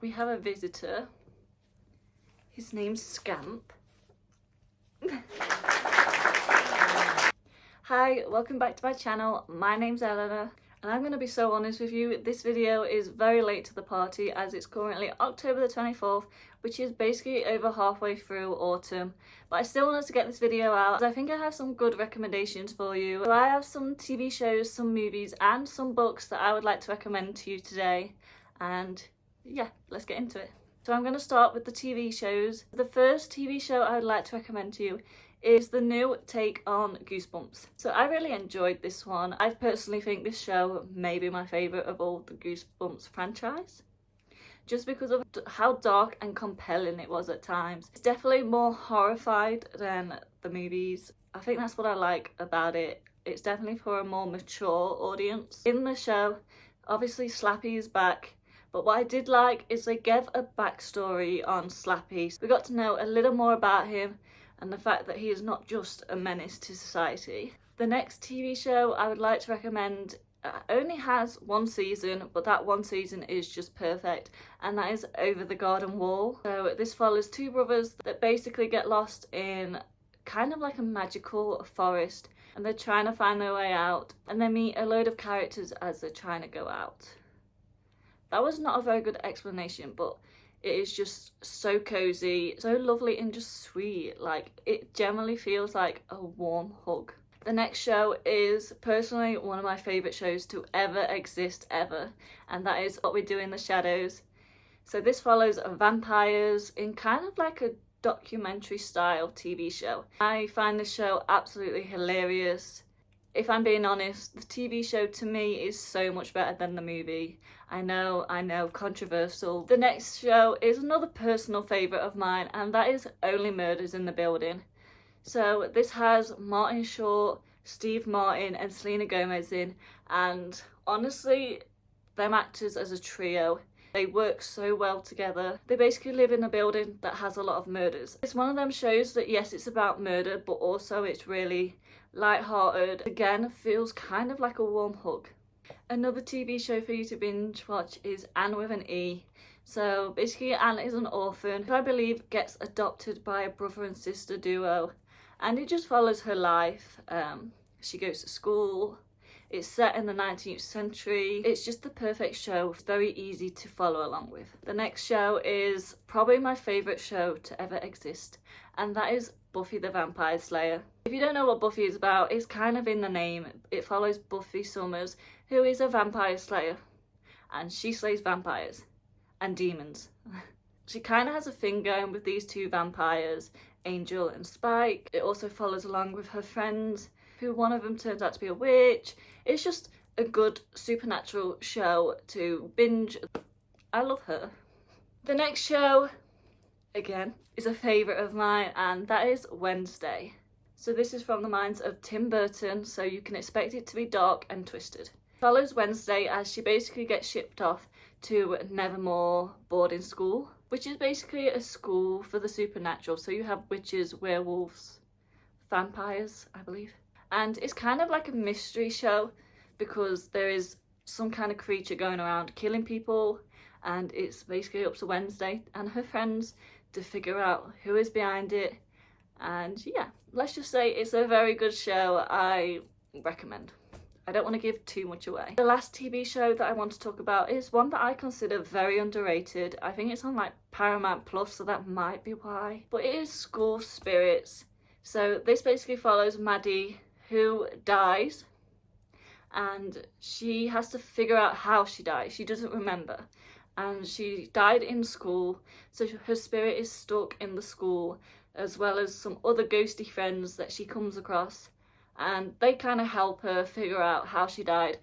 We have a visitor. His name's Scamp. Hi, welcome back to my channel. My name's Eleanor and I'm going to be so honest with you, this video is very late to the party as it's currently October the 24th, which is basically over halfway through autumn. But I still wanted to get this video out. I think I have some good recommendations for you. So I have some TV shows, some movies and some books that I would like to recommend to you today. And yeah, let's get into it. So I'm going to start with the TV shows. The first TV show I would like to recommend to you is the new take on Goosebumps. So I really enjoyed this one. I personally think this show may be my favourite of all the Goosebumps franchise, just because of how dark and compelling it was at times. It's definitely more horrified than the movies. I think that's what I like about it. It's definitely for a more mature audience. In the show, obviously Slappy is back, but what I did like is they gave a backstory on Slappy. We got to know a little more about him and the fact that he is not just a menace to society. The next TV show I would like to recommend only has one season, but that one season is just perfect, and that is Over the Garden Wall. So this follows two brothers that basically get lost in kind of like a magical forest, and they're trying to find their way out, and they meet a load of characters as they're trying to go out. That was not a very good explanation, but it is just so cozy, so lovely and just sweet. Like, it generally feels like a warm hug. The next show is personally one of my favourite shows to ever exist ever, and that is What We Do in the Shadows. So this follows vampires in kind of like a documentary style TV show. I find this show absolutely hilarious. If I'm being honest, the TV show to me is so much better than the movie. I know, controversial. The next show is another personal favourite of mine, and that is Only Murders in the Building. So this has Martin Short, Steve Martin and Selena Gomez in, and honestly, them actors as a trio, they work so well together. They basically live in a building that has a lot of murders. It's one of them shows that yes, it's about murder, but also it's really light-hearted. Again, feels kind of like a warm hug. Another TV show for you to binge watch is Anne with an E. So basically Anne is an orphan who I believe gets adopted by a brother and sister duo, and it just follows her life. She goes to school. It's set in the 19th century. It's just the perfect show. It's very easy to follow along with. The next show is probably my favourite show to ever exist, and that is Buffy the Vampire Slayer. If you don't know what Buffy is about, it's kind of in the name. It follows Buffy Summers, who is a vampire slayer, and she slays vampires and demons. She kind of has a thing going with these two vampires, Angel and Spike. It also follows along with her friends, who one of them turns out to be a witch. It's just a good supernatural show to binge. I love her. The next show, again, is a favourite of mine, and that is Wednesday. So this is from the minds of Tim Burton, so you can expect it to be dark and twisted. It follows Wednesday as she basically gets shipped off to Nevermore boarding school, which is basically a school for the supernatural. So you have witches, werewolves, vampires, I believe. And it's kind of like a mystery show because there is some kind of creature going around killing people, and it's basically up to Wednesday and her friends to figure out who is behind it. And yeah, let's just say it's a very good show. I recommend. I don't want to give too much away. The last TV show that I want to talk about is one that I consider very underrated. I think it's on like Paramount Plus, so that might be why. But it is School Spirits. So this basically follows Maddie, who dies, and she has to figure out how she died. She doesn't remember, and she died in school, so her spirit is stuck in the school, as well as some other ghosty friends that she comes across, and they kind of help her figure out how she died.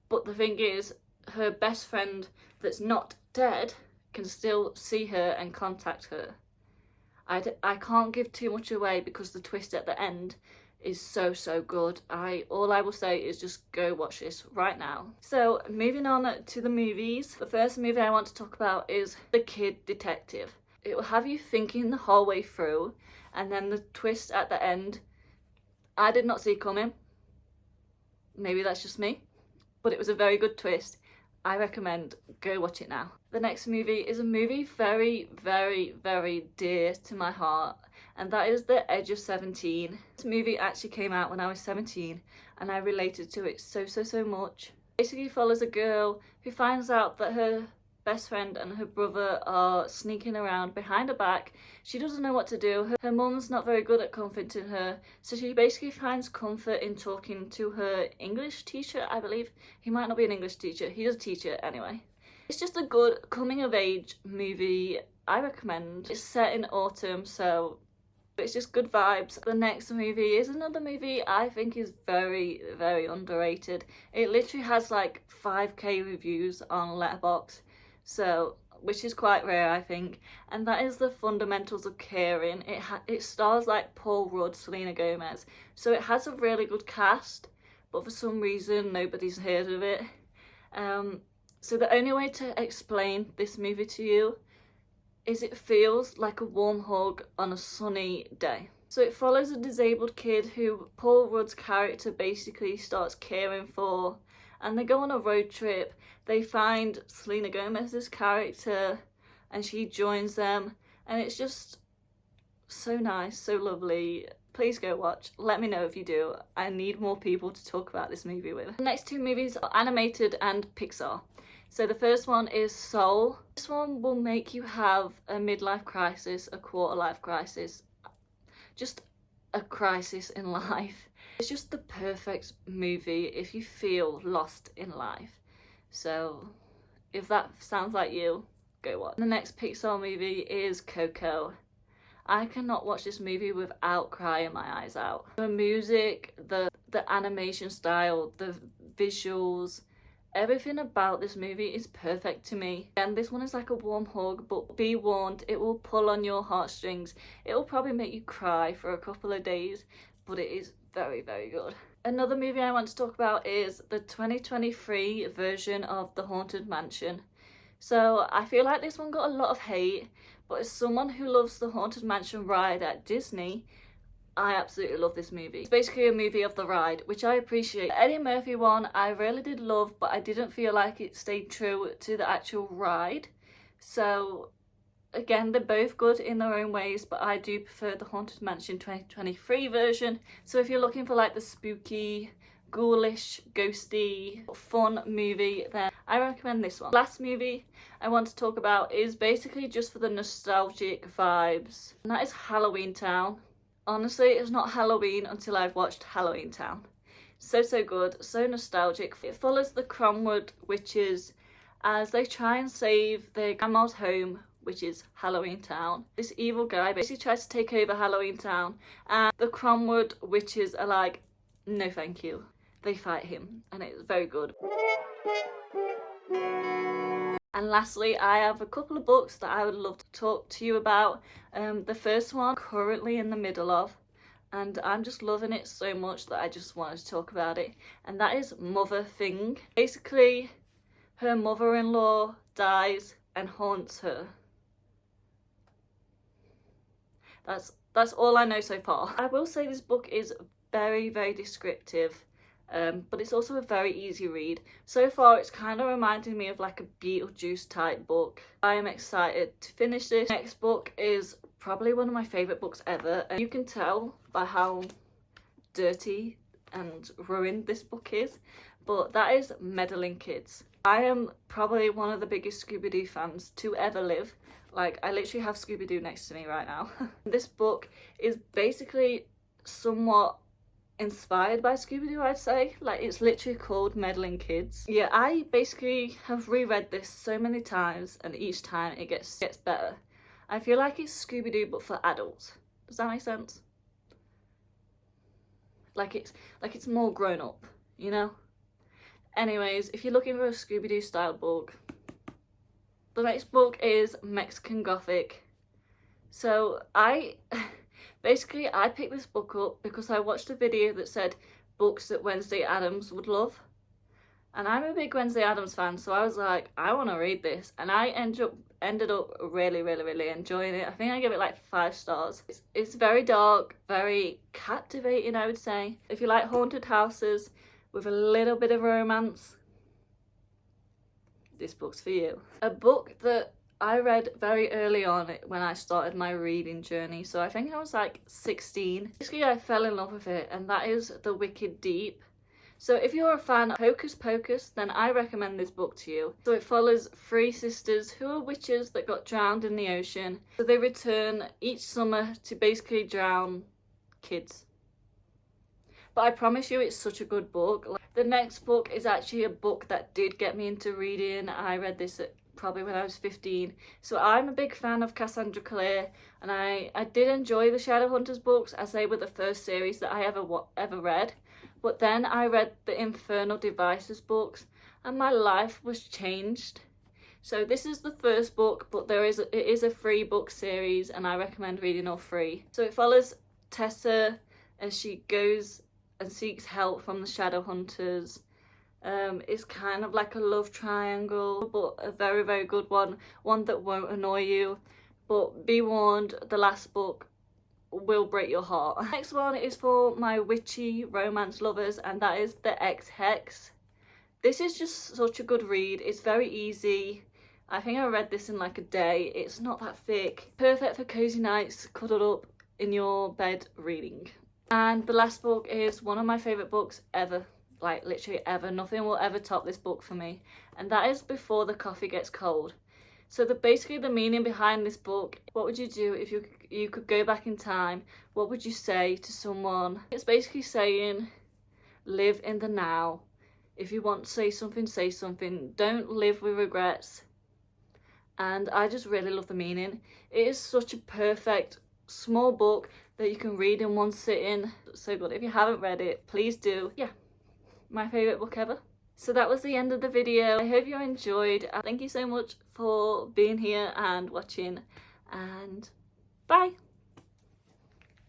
But the thing is, her best friend that's not dead can still see her and contact her. I can't give too much away because the twist at the end is so good. All I will say is just go watch this right now. So moving on to the movies, the first movie I want to talk about is The Kid Detective. It will have you thinking the whole way through, and then the twist at the end I did not see coming. Maybe that's just me, but it was a very good twist. I recommend go watch it now. The next movie is a movie very, very, very dear to my heart, and that is The Edge of 17. This movie actually came out when I was 17, and I related to it so much. It basically follows a girl who finds out that her best friend and her brother are sneaking around behind her back. She doesn't know what to do. Her mum's not very good at comforting her, so she basically finds comfort in talking to her English teacher, I believe. He might not be an English teacher, he is a teacher anyway. It's just a good coming of age movie. I recommend. It's set in autumn, so it's just good vibes. The next movie is another movie I think is very, very underrated. It literally has like 5k reviews on Letterboxd, so which is quite rare, I think, and that is The Fundamentals of Caring. It stars like Paul Rudd, Selena Gomez, so it has a really good cast, but for some reason nobody's heard of it. So the only way to explain this movie to you is it feels like a warm hug on a sunny day. So it follows a disabled kid who Paul Rudd's character basically starts caring for, and they go on a road trip. They find Selena Gomez's character and she joins them, and it's just so nice, so lovely. Please go watch. Let me know if you do. I need more people to talk about this movie with. The next two movies are animated and Pixar. So the first one is Soul. This one will make you have a midlife crisis, a quarter life crisis, just a crisis in life. It's just the perfect movie if you feel lost in life. So if that sounds like you, go watch. The next Pixar movie is Coco. I cannot watch this movie without crying my eyes out. The music, the animation style, the visuals, everything about this movie is perfect to me. And this one is like a warm hug, but be warned, it will pull on your heartstrings. It will probably make you cry for a couple of days, but it is very, very good. Another movie I want to talk about is the 2023 version of The Haunted Mansion. So I feel like this one got a lot of hate, but as someone who loves the Haunted Mansion ride at Disney, I absolutely love this movie. It's basically a movie of the ride, which I appreciate. The Eddie Murphy one I really did love, but I didn't feel like it stayed true to the actual ride. So again, they're both good in their own ways, but I do prefer the Haunted Mansion 2023 version. So if you're looking for like the spooky, ghoulish, ghosty, fun movie, then I recommend this one. Last movie I want to talk about is basically just for the nostalgic vibes, and that is Halloweentown. Honestly, it's not Halloween until I've watched Halloweentown. So good, so nostalgic. It follows the Cromwood witches as they try and save their grandma's home, which is Halloweentown. This evil guy basically tries to take over Halloweentown, and the Cromwood witches are like, no thank you. They fight him, and it's very good. And lastly, I have a couple of books that I would love to talk to you about. The first one, currently in the middle of, and I'm just loving it so much that I just wanted to talk about it, and that is Mother Thing. Basically, her mother-in-law dies and haunts her. That's all I know so far. I will say this book is very, very descriptive, but it's also a very easy read. So far it's kind of reminding me of like a Beetlejuice type book. I am excited to finish this. Next book is probably one of my favourite books ever, and you can tell by how dirty and ruined this book is, but that is Meddling Kids. I am probably one of the biggest Scooby-Doo fans to ever live. Like, I literally have Scooby-Doo next to me right now. This book is basically somewhat inspired by Scooby-Doo, I'd say. Like, it's literally called Meddling Kids. Yeah, I basically have reread this so many times, and each time it gets better. I feel like it's Scooby-Doo but for adults. Does that make sense? Like it's more grown up, you know? Anyways, if you're looking for a Scooby-Doo style book, the next book is Mexican Gothic. So I picked this book up because I watched a video that said books that Wednesday Addams would love. And I'm a big Wednesday Addams fan, so I was like, I want to read this. And I ended up really enjoying it. I think I give it like 5 stars. It's very dark, very captivating, I would say. If you like haunted houses with a little bit of romance, this book's for you. A book that I read very early on when I started my reading journey, so I think I was like 16. Basically I fell in love with it, and that is The Wicked Deep. So if you're a fan of Hocus Pocus, then I recommend this book to you. So it follows three sisters who are witches that got drowned in the ocean. So they return each summer to basically drown kids. But I promise you it's such a good book. The next book is actually a book that did get me into reading. I read this probably when I was 15. So I'm a big fan of Cassandra Clare, and I did enjoy the Shadowhunters books, as they were the first series that I ever read. But then I read the Infernal Devices books, and my life was changed. So this is the first book, but it is a 3-book series, and I recommend reading all 3. So it follows Tessa as she goes and seeks help from the Shadowhunters. It's kind of like a love triangle, but a very, very good one that won't annoy you. But be warned, the last book will break your heart. Next one is for my witchy romance lovers, and that is The Ex-Hex. This is just such a good read. It's very easy. I think I read this in like a day. It's not that thick. Perfect for cozy nights, cuddled up in your bed reading. And the last book is one of my favourite books ever. Like literally ever. Nothing will ever top this book for me, and that is Before the Coffee Gets Cold. So basically the meaning behind this book, what would you do if you could go back in time? What would you say to someone? It's basically saying, live in the now. If you want to say something. Don't live with regrets. And I just really love the meaning. It is such a perfect small book that you can read in one sitting. So good. If you haven't read it, please do. Yeah, my favourite book ever. So that was the end of the video. I hope you enjoyed. Thank you so much for being here and watching, and bye.